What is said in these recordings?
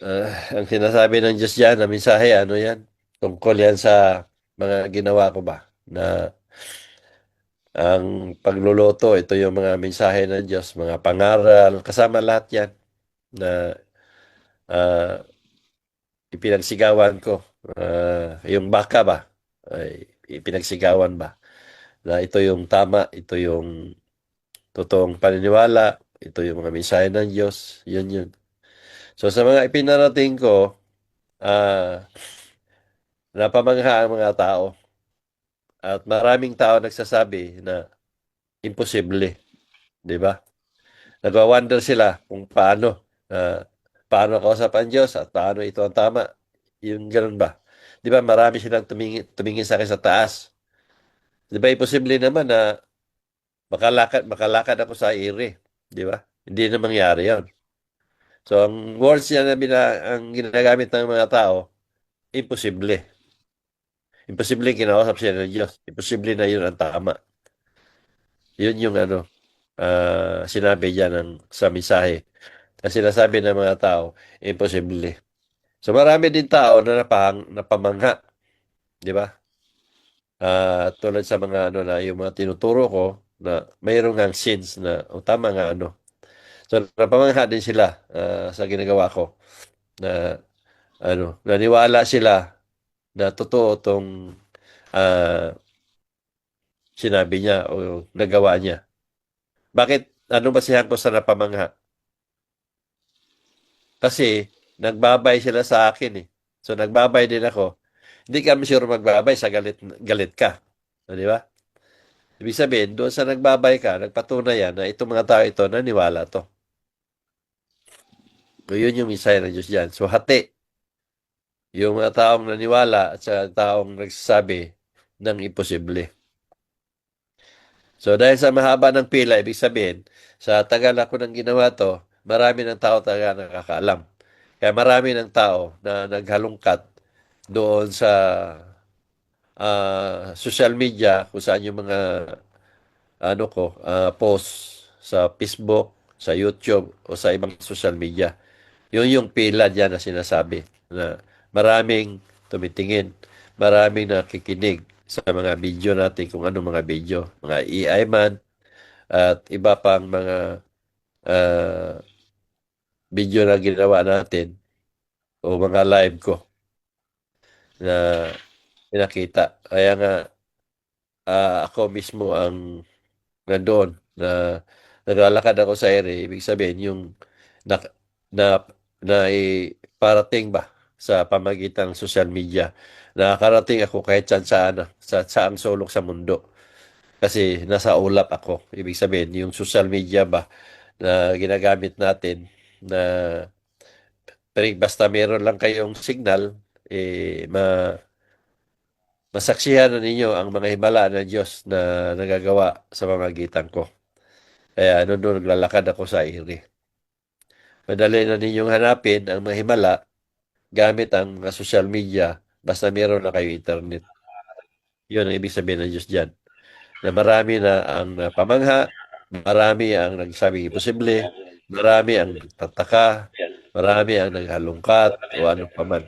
Ang sinasabi ng Diyos diyan na mensahe, ano yan? Tungkol yan sa mga ginawa ko ba? Na ang pagluluto, ito yung mga mensahe ng Diyos, mga pangaral, kasama lahat yan na ah, ipinagsigawan ko. Yung baka ba? Ay, ipinagsigawan ba? Na ito yung tama, ito yung totoong paniniwala, ito yung mga mensahe ng Diyos, yun yun. So sa mga ipinarating ko, ah, napamangha ang mga tao. At maraming tao nagsasabi na imposible, di ba? Nagwa-wonder sila kung paano kausap ang Diyos at paano ito ang tama. Yung ganun ba? Di ba marami silang tumingin sa akin sa taas. Di ba imposible naman na makalakad ako sa ere. Di ba? Hindi na mangyari yon. So ang words niya na ang ginagamit ng mga tao, imposible. Imposible kinausap siya ng Diyos. Imposible na yun ang tama. Yun yung sinabi diyan sa mensahe. Kasi sinasabi ng mga tao, imposible. So marami din tao na napamangha, di ba? Tulad sa mga ano na yung mga tinuturo ko na mayroong ngang sins na tama nga ano. So napamangha din sila sa ginagawa ko na naniwala sila na totoo tong ah, sinabi niya o nagawa niya. Bakit? Ano basihan ko sa napamangha? Kasi nagbabay sila sa akin eh. So nagbabay din ako. Hindi kami sure magbabay sa galit ka. Di ba? Ibig sabihin, doon sa nagbabay ka, nagpatunay yan na itong mga tao ito, naniwala to. So yun yung mensahe ng Diyos dyan. So hati, yung mga taong naniwala at sa taong nagsasabi ng imposible. So dahil sa mahaba ng pila, ibig sabihin, sa tagal ako ng ginawa to, marami ng tao talaga nakakaalam. Kaya marami ng tao na naghalungkat doon sa social media kung saan yung mga post sa Facebook, sa YouTube o sa ibang social media. Yun yung pila diyan na sinasabi na maraming tumitingin, maraming nakikinig sa mga video natin kung ano mga video, mga AI man at iba pang mga ah, video na ginawa natin o mga live ko na pinakita. Kaya nga ako mismo ang nandoon na naglalakad ako sa ere, ibig sabihin yung na, na, parating ba sa pamagitan ng social media. Nakakarating ako kahit saan sa saang sulok sa mundo. Kasi nasa ulap ako. Ibig sabihin, yung social media ba na ginagamit natin na basta meron lang kayong signal, masaksihan na ninyo ang mga himala ng Diyos na nagagawa sa pamagitan ko. Kaya doon naglalakad ako sa iri. Madali na ninyong hanapin ang mga himala gamit ang mga social media basta meron na kayo internet. Yun ang ibig sabihin ng Diyos dyan. Na marami na ang pamangha, marami ang nagsabing imposible, marami ang tataka, marami ang naghalungkat o ano paman.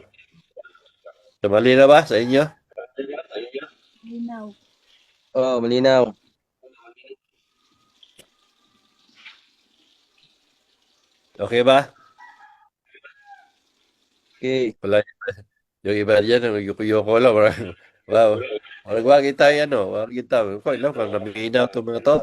Sumali na ba sa inyo? Linaw. Oo, malinaw. Okay ba? Okay. Wala yung iba dyan, yung ko lang. Wow. Wag kita yan, no? Wag kita. Ko, ilang kang naminaw to mga to.